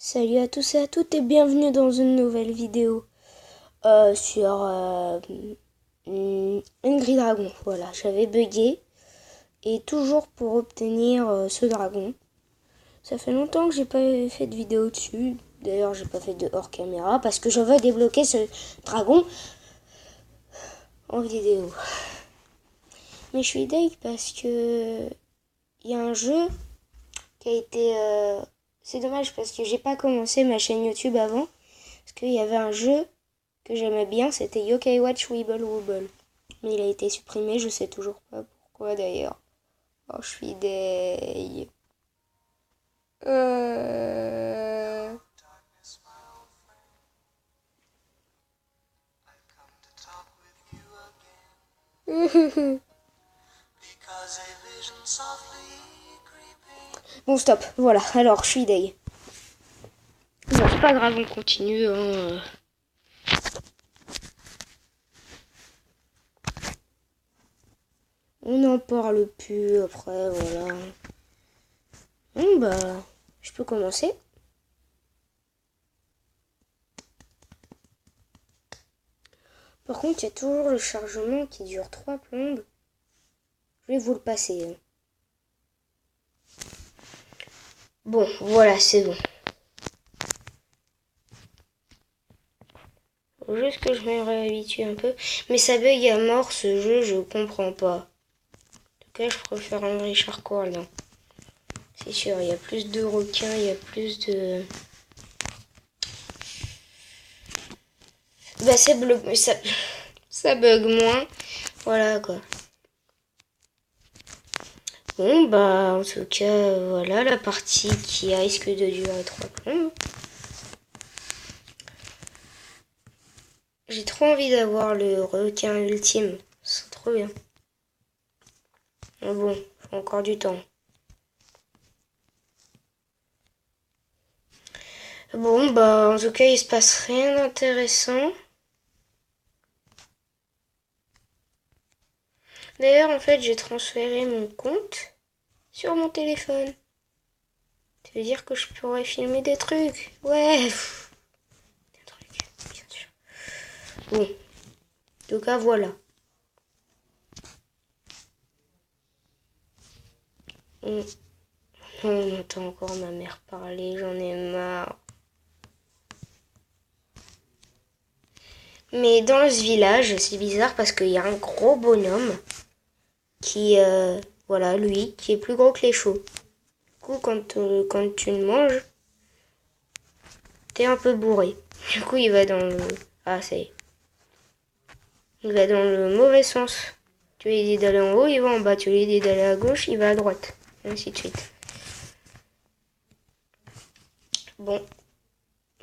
Salut à tous et à toutes et bienvenue dans une nouvelle vidéo sur Angry Dragon. Voilà, j'avais bugué et toujours pour obtenir ce dragon. Ça fait longtemps que j'ai pas fait de vidéo dessus. D'ailleurs, j'ai pas fait de hors caméra parce que je veux débloquer ce dragon en vidéo. Mais je suis deg parce que il y a un jeu qui a été c'est dommage parce que j'ai pas commencé ma chaîne YouTube avant. Parce qu'il y avait un jeu que j'aimais bien, c'était Yokai Watch Wibble Wobble. Mais il a été supprimé, je sais toujours pas pourquoi d'ailleurs. Oh, je suis deg. Bon, stop, voilà, alors je suis deg. Bon, c'est pas grave, on continue. On n'en parle plus après, voilà. Bon, bah, je peux commencer. Par contre, il y a toujours le chargement qui dure 3 plombes. Je vais vous le passer. Bon, voilà, c'est bon. Faut juste que je me réhabitue un peu. Mais ça bug à mort ce jeu, je comprends pas. En tout cas, je préfère un Richard Coral. Hein. C'est sûr, il y a plus de requins, il y a plus de... Bah, ça bug moins. Voilà, quoi. Bon, bah, en tout cas, voilà la partie qui risque de durer 3 plombes. J'ai trop envie d'avoir le requin ultime. C'est trop bien. Mais bon, faut encore du temps. Bon, bah, en tout cas, il se passe rien d'intéressant. D'ailleurs, en fait, j'ai transféré mon compte sur mon téléphone. Ça veut dire que je pourrais filmer des trucs. Ouais. Des trucs, bien sûr. Bon. En tout cas, voilà. On entend encore ma mère parler, j'en ai marre. Mais dans ce village, c'est bizarre parce qu'il y a un gros bonhomme qui, voilà, lui, qui est plus gros que les chauds. Du coup, quand tu le manges, t'es un peu bourré. Du coup, il va dans le... Ah, ça y est. Il va dans le mauvais sens. Tu lui dis d'aller en haut, il va en bas. Tu lui dis d'aller à gauche, il va à droite. Et ainsi de suite. Bon.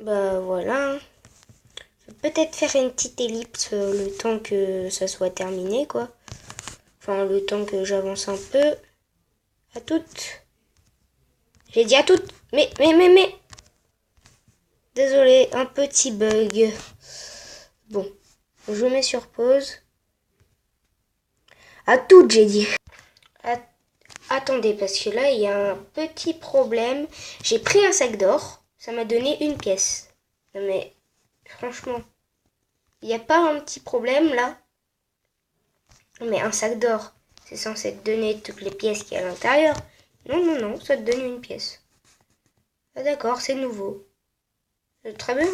Bah, voilà. Peut-être faire une petite ellipse le temps que ça soit terminé, quoi. Enfin, le temps que j'avance un peu. À toutes. J'ai dit à toutes. Mais. Désolé, un petit bug. Bon. Je mets sur pause. À toutes, j'ai dit. Attendez, parce que là, il y a un petit problème. J'ai pris un sac d'or. Ça m'a donné une pièce. Non mais, franchement, il n'y a pas un petit problème, là? Mais un sac d'or, c'est censé te donner toutes les pièces qu'il y a à l'intérieur. Non, ça te donne une pièce. Ah d'accord, c'est nouveau. Très bien.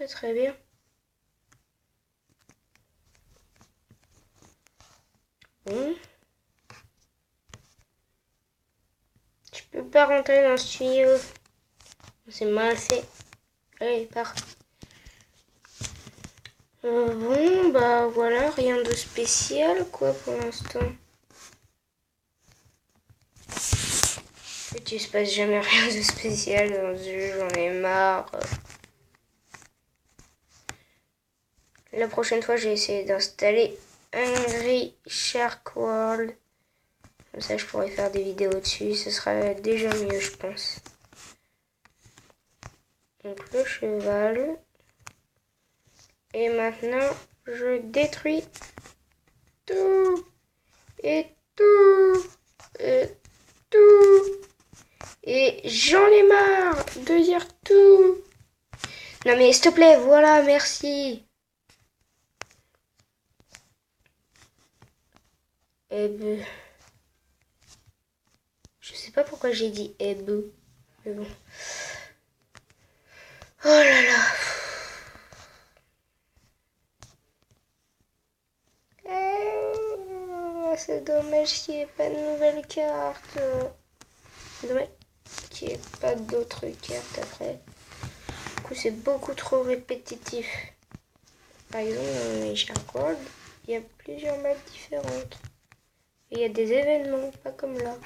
Très bien. Bon. Je peux pas rentrer dans ce tuyau. C'est mal fait. Allez, pars. Bon, bah voilà, rien de spécial, quoi, pour l'instant. Il se passe jamais rien de spécial dans ce jeu, j'en ai marre. La prochaine fois, j'ai essayé d'installer Angry Shark World. Comme ça, je pourrais faire des vidéos dessus. Ce sera déjà mieux, je pense. Donc, le cheval. Et maintenant, je détruis tout. Et tout. Et tout. Et j'en ai marre de dire tout. Non mais s'il te plaît, voilà, merci. Je sais pas pourquoi j'ai dit mais bon. Oh là là. C'est dommage qu'il n'y ait pas de nouvelles cartes. C'est dommage qu'il n'y ait pas d'autres cartes après. Du coup, c'est beaucoup trop répétitif. Par exemple, dans les Shark World, il y a plusieurs maps différentes. Et il y a des événements, pas comme là.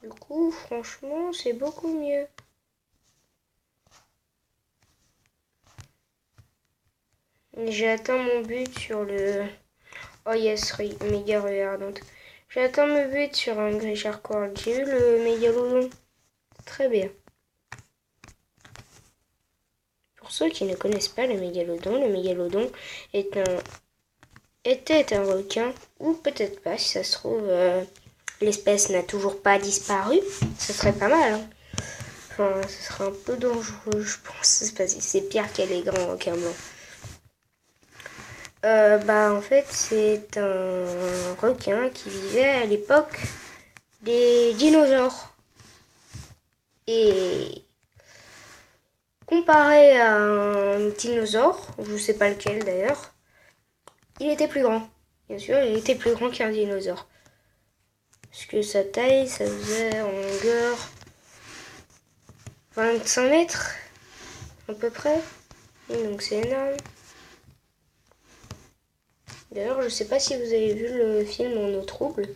Du coup, franchement, c'est beaucoup mieux. J'ai atteint mon but sur le... Oh yes, méga regardante. J'ai atteint mon but sur un Grey Shark World. J'ai eu le mégalodon. Très bien. Pour ceux qui ne connaissent pas le mégalodon était un requin, ou peut-être pas, si ça se trouve, l'espèce n'a toujours pas disparu. Ce serait pas mal, hein. Enfin, ce serait un peu dangereux, je pense. C'est pire qu'elle est grands requins blancs. En fait, c'est un requin qui vivait à l'époque des dinosaures. Et comparé à un dinosaure, je sais pas lequel d'ailleurs, il était plus grand. Bien sûr, il était plus grand qu'un dinosaure. Parce que sa taille, ça faisait en longueur 25 mètres, à peu près. Et donc c'est énorme. D'ailleurs, je sais pas si vous avez vu le film En eau trouble.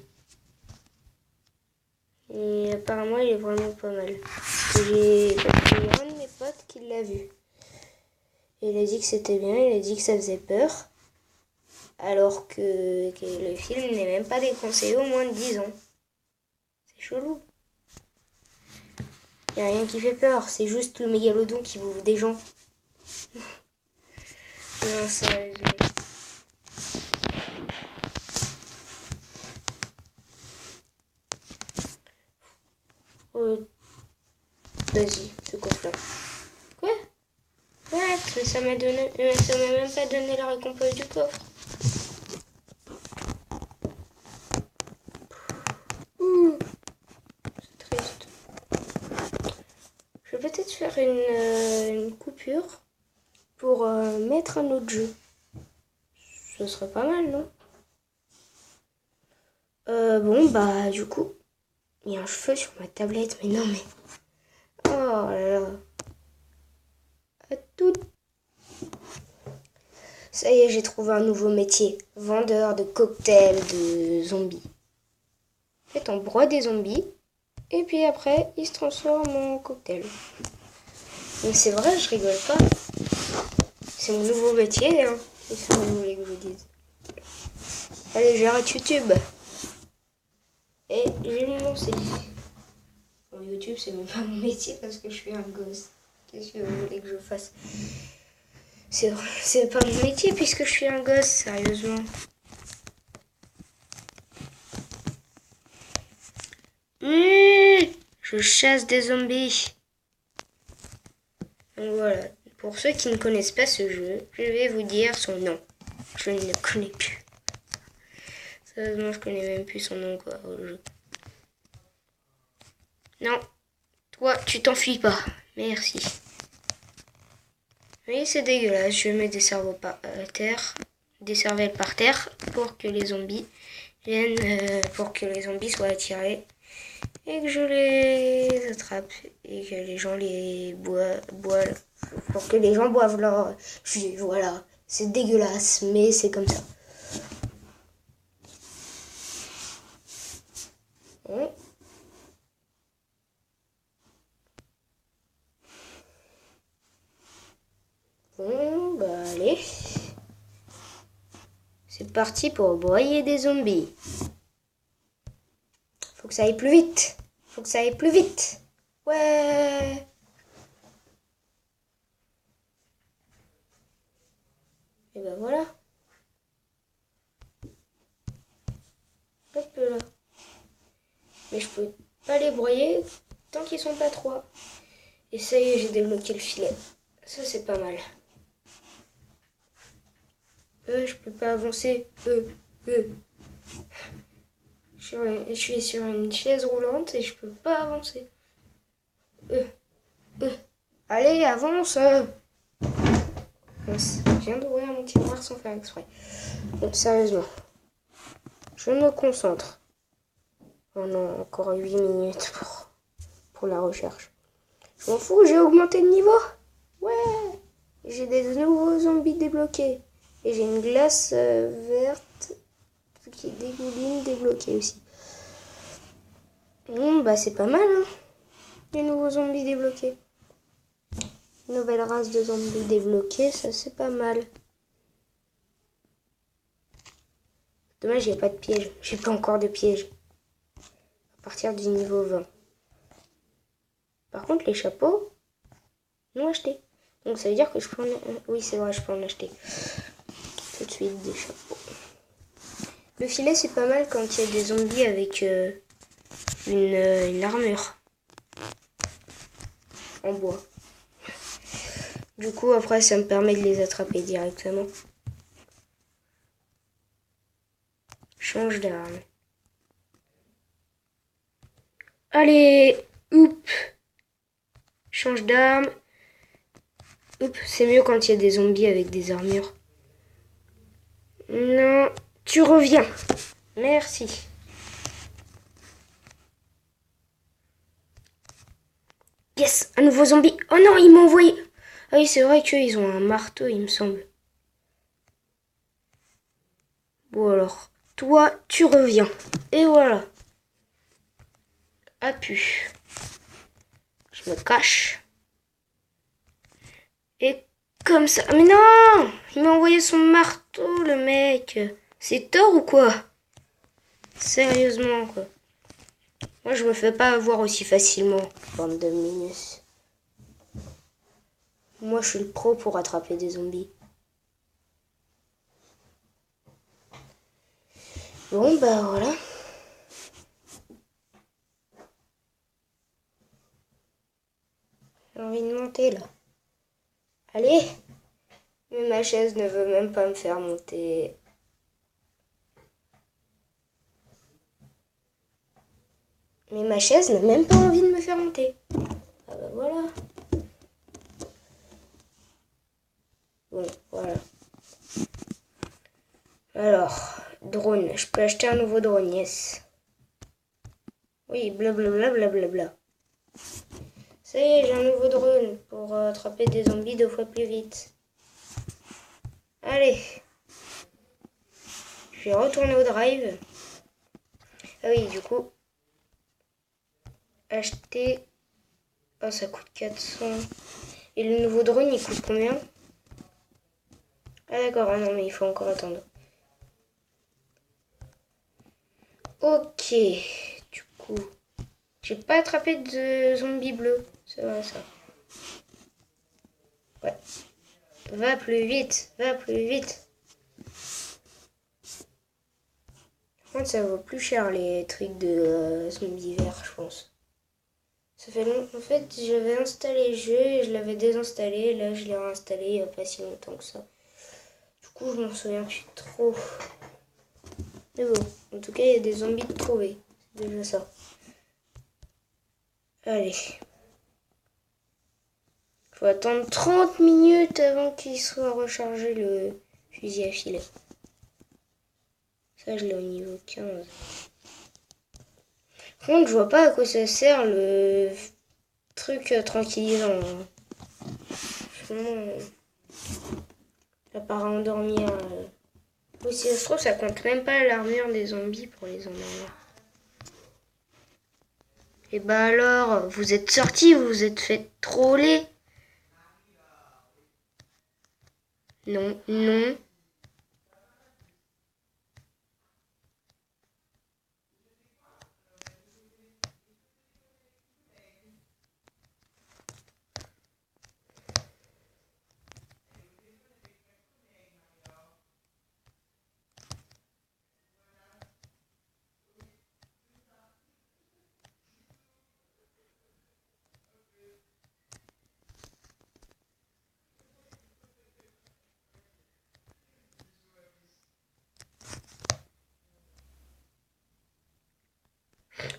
Et apparemment, il est vraiment pas mal. J'ai un de mes potes qui l'a vu. Et il a dit que c'était bien, il a dit que ça faisait peur. Alors que le film n'est même pas déconseillé au moins de 10 ans. C'est chelou. Il n'y a rien qui fait peur, c'est juste le mégalodon qui bouffe des gens. Non, c'est... Vas-y, ce coffre-là. Quoi? Ouais, mais ça m'a même pas donné la récompense du coffre. C'est triste. Je vais peut-être faire une coupure pour mettre un autre jeu. Ce serait pas mal, non? Du coup, il y a un cheveu sur ma tablette, mais non, mais... Oh là là. À tout. Ça y est, j'ai trouvé un nouveau métier. Vendeur de cocktails de zombies. En fait, on broie des zombies, et puis après, ils se transforment en cocktail. Mais c'est vrai, je rigole pas. C'est mon nouveau métier, hein. C'est ce que vous voulez que je vous dise. Allez, j'arrête YouTube. Et je vais me lancer. Bon, YouTube, c'est même pas mon métier parce que je suis un gosse. Qu'est-ce que vous voulez que je fasse? C'est pas mon métier puisque je suis un gosse, sérieusement. Je chasse des zombies. Donc voilà. Pour ceux qui ne connaissent pas ce jeu, je vais vous dire son nom. Je ne le connais plus. Sérieusement, je connais même plus son nom, quoi, au jeu. Non. Toi, tu t'enfuis pas. Merci. Oui, c'est dégueulasse. Je mets des cerveaux par terre, des cervelles par terre pour que les zombies viennent, pour que les zombies soient attirés et que je les attrape et que les gens les boivent, pour que les gens boivent leur jus. Voilà, c'est dégueulasse, mais c'est comme ça. Allez. C'est parti pour broyer des zombies. Faut que ça aille plus vite. Faut que ça aille plus vite. Ouais. Et ben voilà. Hop là. Mais je peux les broyer tant qu'ils sont pas trois. Et ça y est, j'ai débloqué le filet. Ça, c'est pas mal. Je peux pas avancer. Je suis sur une chaise roulante et je peux pas avancer. Allez, avance. Je viens d'ouvrir mon tiroir sans faire exprès. Bon, sérieusement. Je me concentre. Oh non, encore 8 minutes pour la recherche. Je m'en fous, j'ai augmenté le niveau. Ouais. J'ai des nouveaux zombies débloqués. Et j'ai une glace verte qui dégouline débloquée aussi. Bon, bah c'est pas mal, hein. Les nouveaux zombies débloqués. Nouvelle race de zombies débloqués, ça c'est pas mal. Dommage, il n'y a pas de piège. J'ai pas encore de piège. À partir du niveau 20. Par contre, les chapeaux, non achetés. Donc ça veut dire que je peux en... Oui, c'est vrai, je peux en acheter. Tout de suite, des chapeaux. Le filet, c'est pas mal quand il y a des zombies avec une armure. En bois. Du coup, après, ça me permet de les attraper directement. Change d'arme. Allez, oup. Change d'arme. Oup, c'est mieux quand il y a des zombies avec des armures. Non, tu reviens. Merci. Yes, un nouveau zombie. Oh non, il m'a envoyé. Ah oui, c'est vrai qu'ils ont un marteau, il me semble. Bon alors, toi, tu reviens. Et voilà. Appuie. Je me cache. Et comme ça. Mais non! Il m'a envoyé son marteau, le mec. C'est tort ou quoi? Sérieusement, quoi. Moi, je me fais pas avoir aussi facilement. Bande de minus. Moi, je suis le pro pour attraper des zombies. Bon, bah voilà. J'ai envie de monter, là. Allez! Mais ma chaise ne veut même pas me faire monter. Mais ma chaise n'a même pas envie de me faire monter. Ah bah voilà. Bon, voilà. Alors, drone. Je peux acheter un nouveau drone, yes. Oui, blablabla, blablabla. Ça y est, j'ai un nouveau drone pour attraper des zombies 2 fois plus vite. Allez. Je vais retourner au drive. Ah oui, du coup. Acheter. Ah, ça coûte 400. Et le nouveau drone, il coûte combien? Ah d'accord, ah non, mais il faut encore attendre. Ok. Du coup. J'ai pas attrapé de zombies bleus. C'est vrai ça. Ouais. Va plus vite. Va plus vite. Par contre, ça vaut plus cher les trucs de zombies verts, je pense. Ça fait longtemps. En fait, j'avais installé le jeu et je l'avais désinstallé. Là, je l'ai réinstallé il n'y a pas si longtemps que ça. Du coup, je m'en souviens plus trop. Mais bon, en tout cas, il y a des zombies de trouver. C'est déjà ça. Allez. Faut attendre 30 minutes avant qu'il soit rechargé le fusil à filet. Ça, je l'ai au niveau 15. Par contre, je vois pas à quoi ça sert le truc tranquillisant. Franchement, à part endormir. Oui, si ça se trouve, ça compte même pas l'armure des zombies pour les endormir. Et bah alors, vous êtes sortis, vous vous êtes fait troller. Non, non.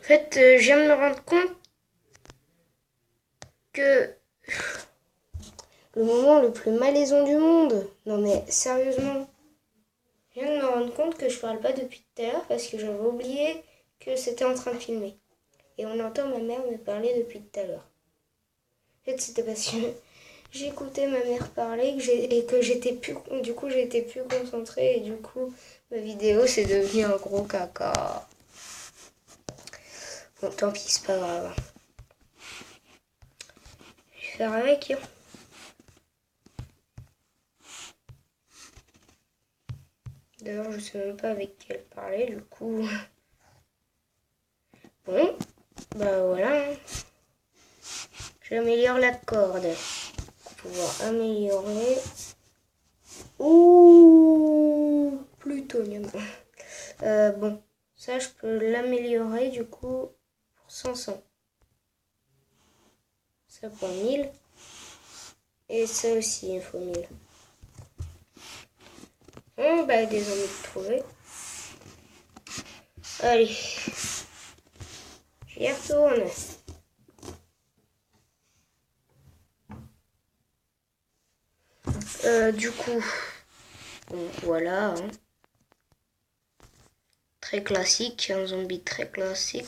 En fait, je viens de me rendre compte que le moment le plus malaisant du monde. Non mais sérieusement. Je viens de me rendre compte que je parle pas depuis tout à l'heure parce que j'avais oublié que c'était en train de filmer. Et on entend ma mère me parler depuis tout à l'heure. En fait, c'était parce que j'écoutais ma mère parler et que j'étais plus concentrée et du coup ma vidéo c'est devenu un gros caca. Bon, tant pis, c'est pas grave. Je vais faire avec. Hein. D'ailleurs, je sais même pas avec qui elle parlait, du coup. Bon, bah voilà. J'améliore la corde. Pour pouvoir améliorer. Ouh, plutonium. Bon, ça je peux l'améliorer du coup pour 500. Ça pour 1000. Et ça aussi, il faut 1000. Bon, bah, des ennuis de trouver. Allez. J'y retourne. Du coup, bon, voilà. Hein. Très classique, un zombie très classique.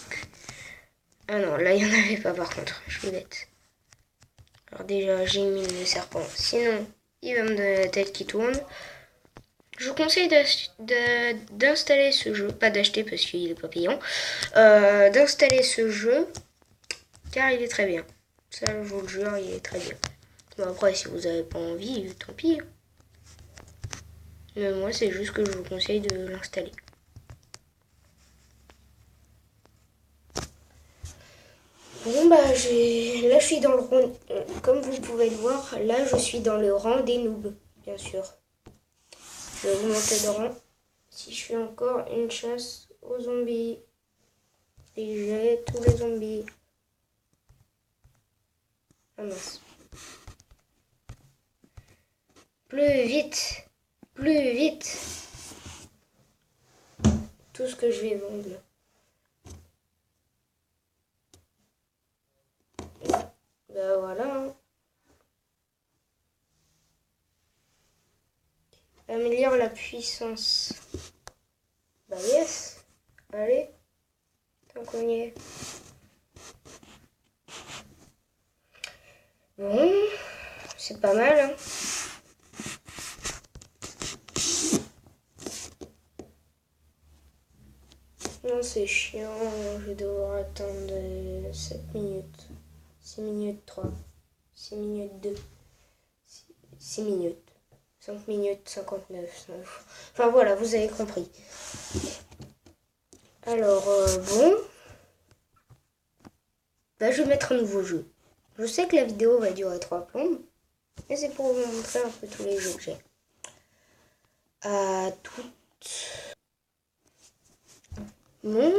Ah non, là, il n'y en avait pas par contre, je suis bête. Alors déjà, j'ai mis le serpent, sinon, il va me donner la tête qui tourne. Je vous conseille d'installer ce jeu, pas d'acheter parce qu'il est pas payant, d'installer ce jeu, car il est très bien. Ça, je vous le jure, il est très bien. Bon, après, si vous n'avez pas envie, tant pis. Mais moi, c'est juste que je vous conseille de l'installer. Bon, bah, là, je suis dans le rang, comme vous pouvez le voir, là, je suis dans le rang des noobs, bien sûr. Je vais vous monter de rang. Si je fais encore une chasse aux zombies, et j'ai tous les zombies. Ah mince. Plus vite, plus vite. Tout ce que je vais vendre. Bah voilà. Hein. Améliore la puissance. Bah yes. Allez. Tant qu'on y est. Bon. C'est pas mal. Hein. Non, c'est chiant. Je vais devoir attendre 7 minutes. 6 minutes 3. 6 minutes 2. 6 minutes. 5 minutes 59. Enfin voilà, vous avez compris. Alors, bon. Bah, je vais mettre un nouveau jeu. Je sais que la vidéo va durer 3 plombes. Mais c'est pour vous montrer un peu tous les jeux que j'ai. À toutes. Bon,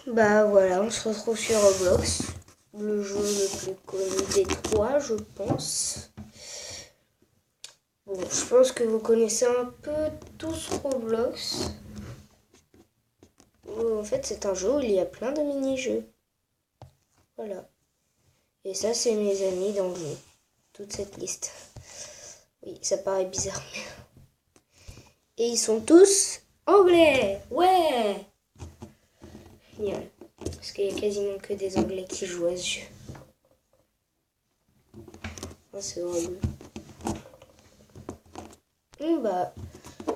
bah voilà, on se retrouve sur Roblox. Le jeu le plus connu des 3, je pense. Bon, je pense que vous connaissez un peu tous Roblox. En fait, c'est un jeu où il y a plein de mini-jeux. Voilà. Et ça, c'est mes amis dans le jeu. Toute cette liste. Oui, ça paraît bizarre. Et ils sont tous anglais. Ouais. Génial. Parce qu'il y a quasiment que des anglais qui jouent à ce jeu. Oh, c'est horrible. Bon, bah,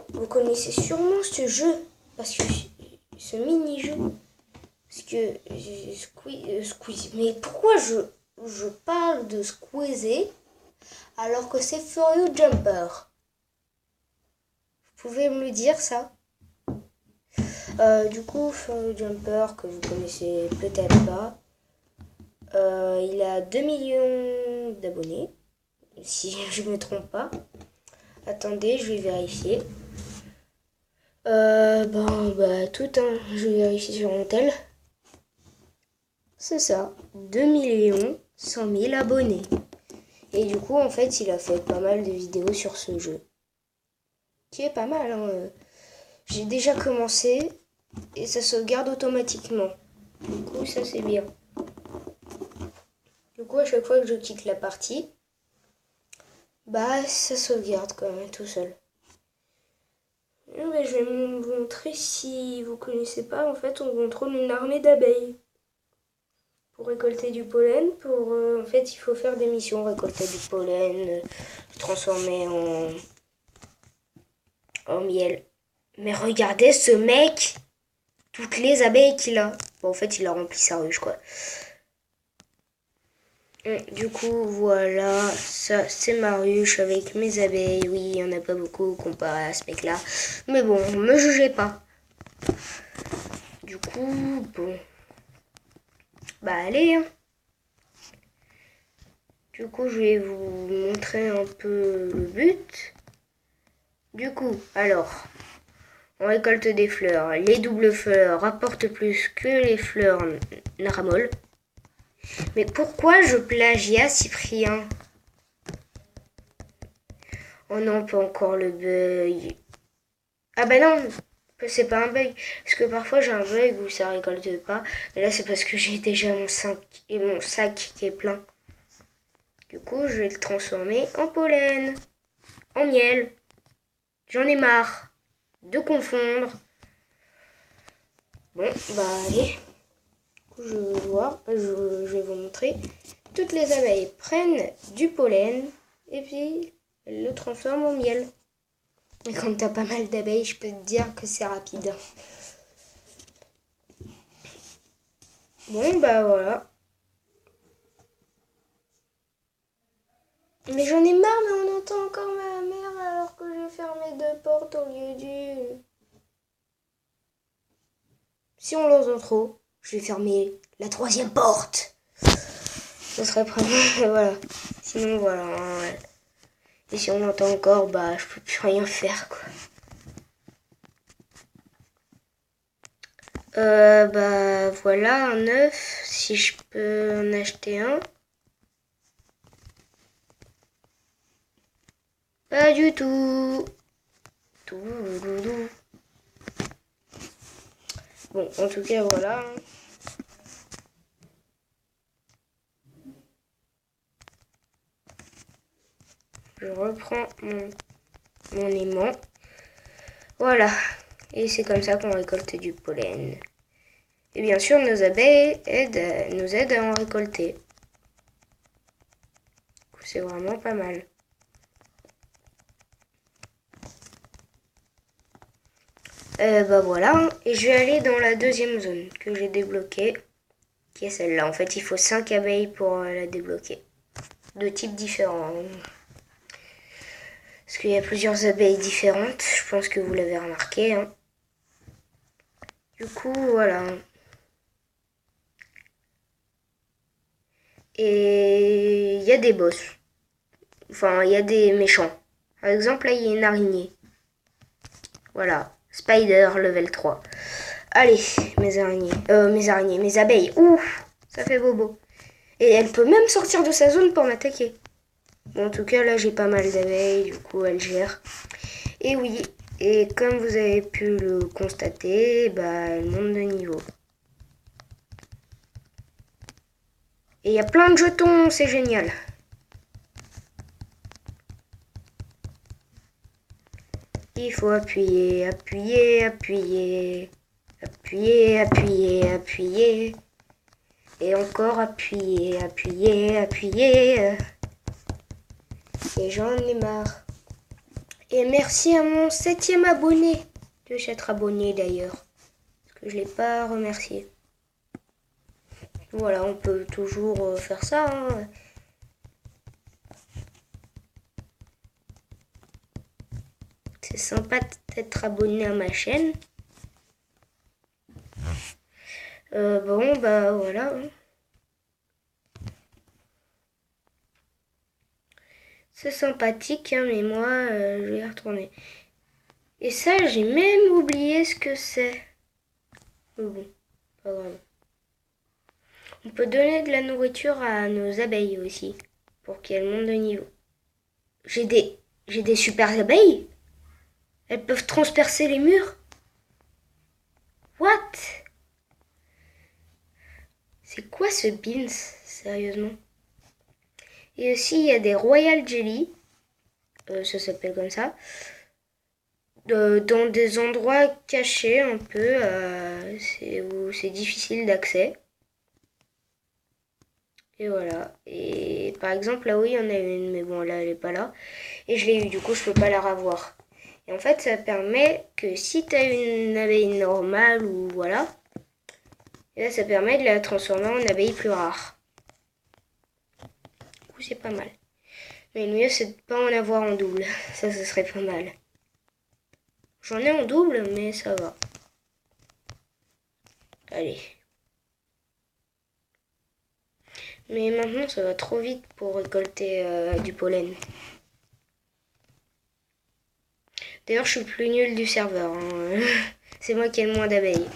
vous connaissez sûrement ce jeu. Parce que ce mini-jeu. Parce que Squeezie. Mais pourquoi je parle de squeezer alors que c'est For You Jumper? Vous pouvez me le dire ça? Du coup, For You Jumper, que vous connaissez peut-être pas, il a 2 millions d'abonnés, si je ne me trompe pas. Attendez, je vais vérifier. Bon, bah, tout, hein, je vais vérifier sur mon tel. C'est ça, 2 100 000 abonnés. Et du coup, en fait, il a fait pas mal de vidéos sur ce jeu. Qui est pas mal, hein. J'ai déjà commencé et ça sauvegarde automatiquement. Du coup, ça c'est bien. Du coup, à chaque fois que je quitte la partie, bah ça sauvegarde quand même tout seul. Je vais vous montrer, si vous connaissez pas, en fait on contrôle une armée d'abeilles. Pour récolter du pollen, en fait il faut faire des missions, récolter du pollen, transformer en miel. Mais regardez ce mec, toutes les abeilles qu'il a. Bon, en fait il a rempli sa ruche quoi. Du coup, voilà, ça c'est ma ruche avec mes abeilles. Oui, il n'y en a pas beaucoup comparé à ce mec-là. Mais bon, me jugez pas. Du coup, bon. Bah allez, hein. Du coup, je vais vous montrer un peu le but. Du coup, alors, on récolte des fleurs. Les doubles fleurs rapportent plus que les fleurs naramol. Mais pourquoi je plagiat Cyprien? Oh non, pas encore le bug. Ah bah non, c'est pas un bug. Parce que parfois j'ai un bug où ça récolte pas. Et là c'est parce que j'ai déjà mon sac qui est plein. Du coup je vais le transformer en pollen, en miel. J'en ai marre de confondre. Bon bah allez. Du coup je vais vous montrer. Toutes les abeilles prennent du pollen et puis elles le transforment en miel. Et quand t'as pas mal d'abeilles, je peux te dire que c'est rapide. Bon, bah voilà. Mais j'en ai marre, mais on entend encore ma mère alors que j'ai fermé 2 portes au lieu d'une. Si on l'entend trop, je vais fermer la 3e porte. Ce serait pas mal, voilà. Sinon, voilà. Ouais. Et si on l'entend encore, bah je peux plus rien faire, quoi. Bah voilà, un œuf, si je peux en acheter un. Pas du tout. Bon, en tout cas, voilà. Je reprends mon aimant. Voilà. Et c'est comme ça qu'on récolte du pollen. Et bien sûr, nos abeilles nous aident à en récolter. C'est vraiment pas mal. Bah voilà. Et je vais aller dans la 2e zone que j'ai débloquée. Qui est celle-là. En fait, il faut 5 abeilles pour la débloquer. De types différents. Parce qu'il y a plusieurs abeilles différentes. Je pense que vous l'avez remarqué. Hein. Du coup, voilà. Et il y a des boss. Enfin, il y a des méchants. Par exemple, là, il y a une araignée. Voilà. Spider, level 3. Allez, mes araignées. Mes abeilles. Ouh, ça fait bobo. Et elle peut même sortir de sa zone pour m'attaquer. Bon, en tout cas, là, j'ai pas mal d'abeilles. Du coup, elle gère. Et oui, et comme vous avez pu le constater, bah, elle monte de niveau. Et il y a plein de jetons, c'est génial. Il faut appuyer, appuyer, appuyer. Appuyer, appuyer, appuyer. Et encore appuyer, appuyer, appuyer. Et j'en ai marre. Et merci à mon 7e abonné de s'être abonné d'ailleurs. Parce que je ne l'ai pas remercié. Voilà, on peut toujours faire ça. Hein. C'est sympa d'être abonné à ma chaîne. Bon, bah voilà. C'est sympathique, hein, mais moi, je vais y retourner. Et ça, j'ai même oublié ce que c'est. Mais bon, pas grave. On peut donner de la nourriture à nos abeilles aussi, pour qu'elles montent de niveau. J'ai des super abeilles. Elles peuvent transpercer les murs. What? quoi ce beans, sérieusement? Et aussi, il y a des Royal Jelly, ça s'appelle comme ça, dans des endroits cachés un peu, où c'est difficile d'accès. Et voilà. Et par exemple, là, oui, il y en a une, mais bon, là, elle est pas là. Et je l'ai eu, du coup, je peux pas la revoir. Et en fait, ça permet que si tu as une abeille normale ou voilà, et là, ça permet de la transformer en abeille plus rare. Du coup, c'est pas mal. Mais le mieux, c'est de pas en avoir en double. Ça, ce serait pas mal. J'en ai en double, mais ça va. Allez. Mais maintenant, ça va trop vite pour récolter du pollen. D'ailleurs, je suis plus nulle du serveur. Hein. C'est moi qui ai le moins d'abeilles.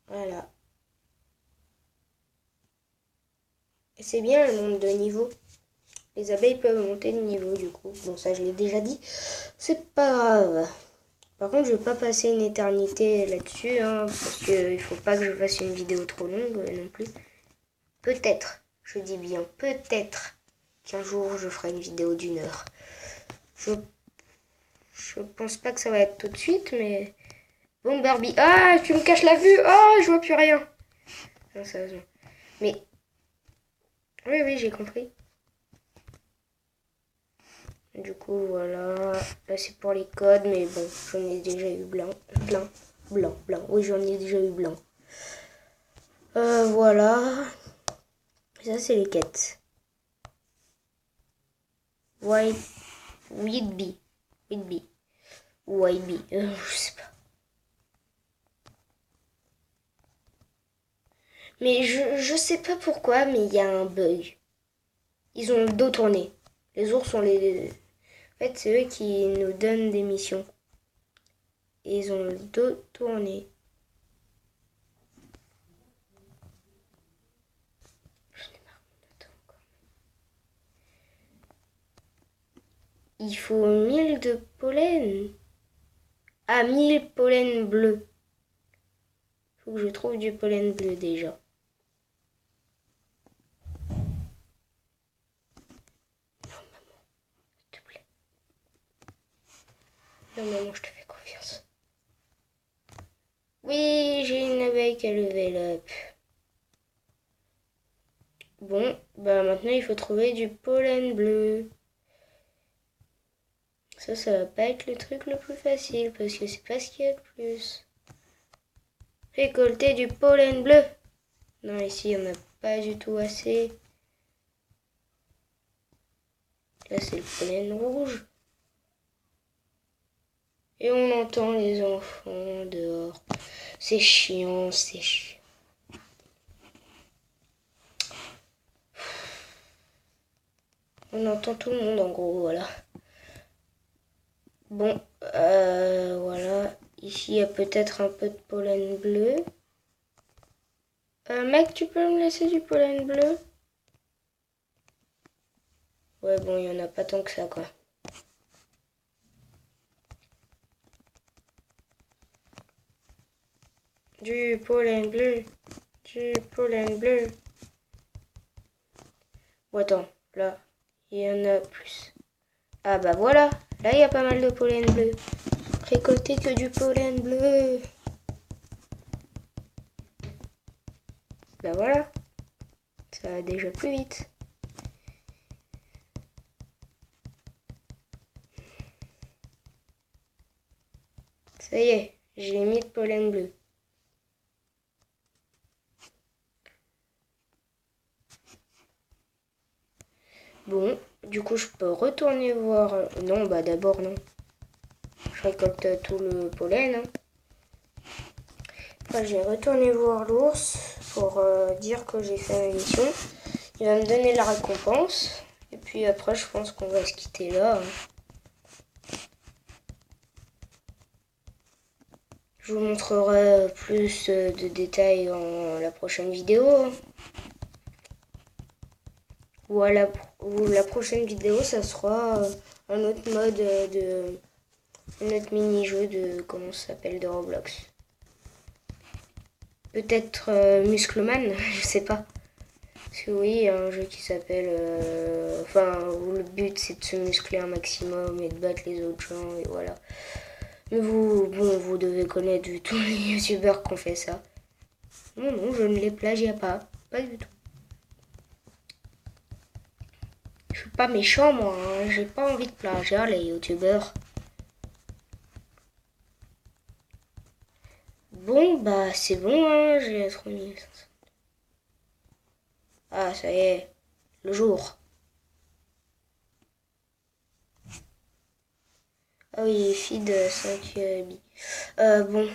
Voilà. Et c'est bien, elles montent de niveau. Les abeilles peuvent monter de niveau, du coup. Bon, ça, je l'ai déjà dit. C'est pas grave. Par contre, je vais pas passer une éternité là-dessus, hein, parce qu'il faut pas que je fasse une vidéo trop longue non plus. Peut-être, je dis bien peut-être, qu'un jour je ferai une vidéo d'1 heure. Je pense pas que ça va être tout de suite, mais... Bon, Barbie. Ah, tu me caches la vue. Ah, je vois plus rien. Non, sérieusement. Mais... Oui, j'ai compris. Du coup, voilà. Là, c'est pour les codes, mais bon, j'en ai déjà eu blanc. Blanc. Oui, j'en ai déjà eu blanc. Voilà. Ça, c'est les quêtes. Whitby. Ou IB. Je sais pas. Mais je sais pas pourquoi, mais il y a un bug. Ils ont le dos tourné. Les ours sont les... En fait, c'est eux qui nous donnent des missions. Et ils ont le dos tourné. Il faut 1000 de pollen. Ah, 1000 pollen bleu. Faut que je trouve du pollen bleu déjà. Non, maman, s'il te plaît. Non, maman, je te fais confiance. Oui, j'ai une abeille qui a levé up. Bon, bah maintenant il faut trouver du pollen bleu. Ça va pas être le truc le plus facile parce que c'est pas ce qu'il y a de plus. Récolter du pollen bleu. Non, ici on n'a pas du tout assez. Là c'est le pollen rouge. Et on entend les enfants dehors. C'est chiant. On entend tout le monde en gros, voilà. Bon, voilà. Ici, il y a peut-être un peu de pollen bleu. Mec, tu peux me laisser du pollen bleu? Ouais, bon, il n'y en a pas tant que ça, quoi. Du pollen bleu. Bon, attends, là, il y en a plus. Ah bah voilà, là, il y a pas mal de pollen bleu. Récolter que du pollen bleu. Bah voilà, ça va déjà plus vite. Ça y est, j'ai mis de pollen bleu. Bon, du coup, je peux retourner voir... Non, bah d'abord, non. Je récolte tout le pollen. Hein. Enfin, je vais retourner voir l'ours pour dire que j'ai fait ma mission. Il va me donner la récompense. Et puis après, je pense qu'on va se quitter là. Hein. Je vous montrerai plus de détails dans la prochaine vidéo. Ou la prochaine vidéo, ça sera un autre mode un autre mini-jeu de, comment ça s'appelle, de Roblox. Peut-être Muscleman, je sais pas. Parce que oui, il y a un jeu qui s'appelle... Enfin, où le but c'est de se muscler un maximum et de battre les autres gens, et voilà. Mais vous, bon, vous devez connaître vu tous les youtubeurs qui ont fait ça. Non, non, je ne les plagie pas. Pas du tout. Je suis pas méchant, moi. Hein. J'ai pas envie de plagier les youtubeurs. Bon, bah, c'est bon, hein. J'ai 3500. Ah, ça y est. Le jour. Ah oui, feed 5 billes. Bon.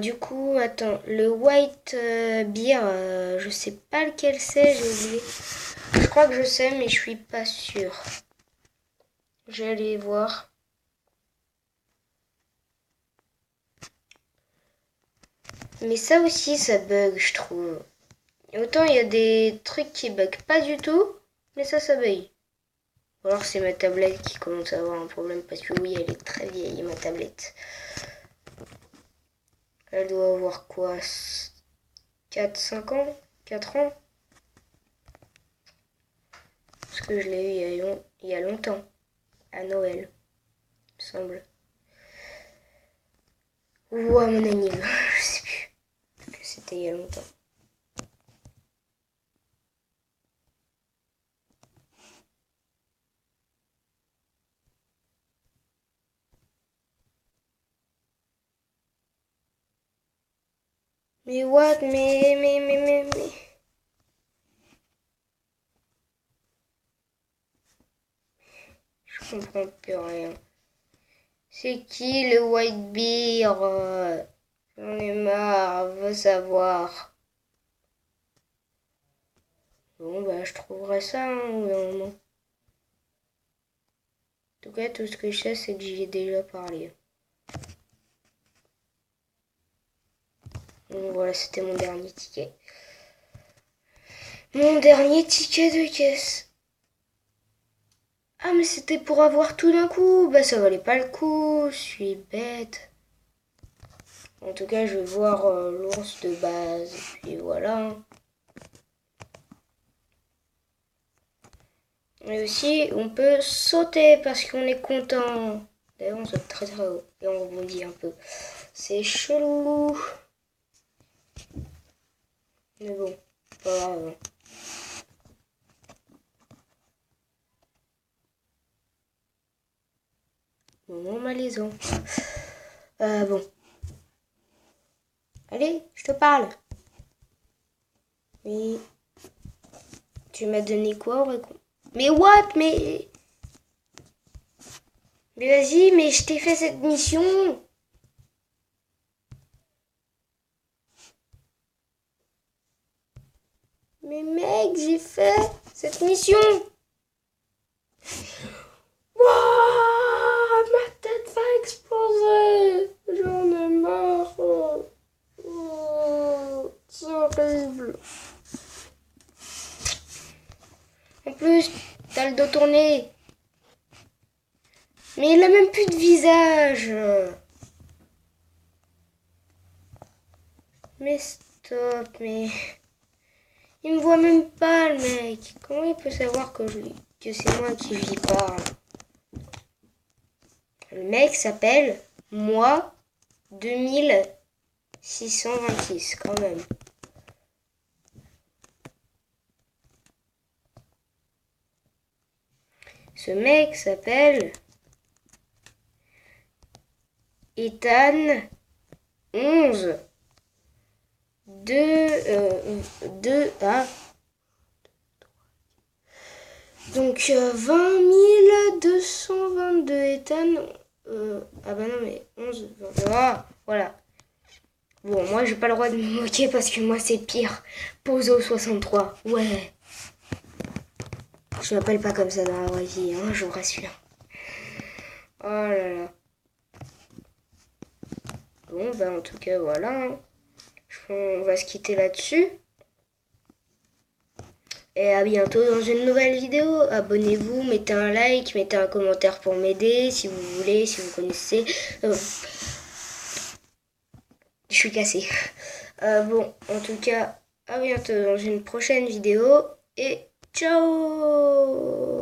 Du coup, attends, le white beer, je sais pas lequel c'est, j'ai oublié. Je crois que je sais, mais je suis pas sûre. Je vais aller voir. Mais ça aussi, ça bug, je trouve. Et autant il y a des trucs qui bug pas du tout, mais ça bug. Ou alors c'est ma tablette qui commence à avoir un problème, parce que oui, elle est très vieille, ma tablette. Elle doit avoir quoi, 4-5 ans 4 ans? Parce que je l'ai eu il y a longtemps, à Noël, il me semble. Ou à mon anniversaire, je sais plus. Parce que c'était il y a longtemps. Mais what? Mais... Je comprends plus rien. C'est qui le white beer? J'en ai marre, veux savoir. Bon, bah, je trouverai ça, hein, au bout d'un moment. En tout cas, tout ce que je sais, c'est que j'y ai déjà parlé. Donc voilà, c'était mon dernier ticket. Mon dernier ticket de caisse. Ah, mais c'était pour avoir tout d'un coup. Bah, ça valait pas le coup. Je suis bête. En tout cas, je vais voir l'ours de base. Et puis voilà. Et aussi, on peut sauter parce qu'on est content. D'ailleurs, on saute très très haut. Et on rebondit un peu. C'est chelou. Mais bon, pas grave. Moment malaisant. Bon. Allez, je te parle. Oui. Tu m'as donné quoi au récompense? Mais what? Mais vas-y, mais je t'ai fait cette mission. Mais mec, j'ai fait cette mission. Wouah, ma tête va exploser. J'en ai marre. Oh, c'est horrible. En plus, t'as le dos tourné. Mais il a même plus de visage. Mais stop, mais... Il me voit même pas, le mec. Comment il peut savoir que c'est moi qui lui parle? Le mec s'appelle moi 2626, quand même. Ce mec s'appelle Ethan 11 2 ah. Donc 20 222 Ethan. Ah bah non, mais 11 20, ah, voilà. Bon, moi j'ai pas le droit de me moquer parce que moi c'est pire. Pozo 63, ouais. Je m'appelle pas comme ça dans la vraie vie, hein, je vous rassure. Oh là là. Bon, bah en tout cas, voilà. Hein. On va se quitter là-dessus. Et à bientôt dans une nouvelle vidéo. Abonnez-vous, mettez un like, mettez un commentaire pour m'aider si vous voulez, si vous connaissez. je suis cassée. Bon, en tout cas, à bientôt dans une prochaine vidéo et ciao!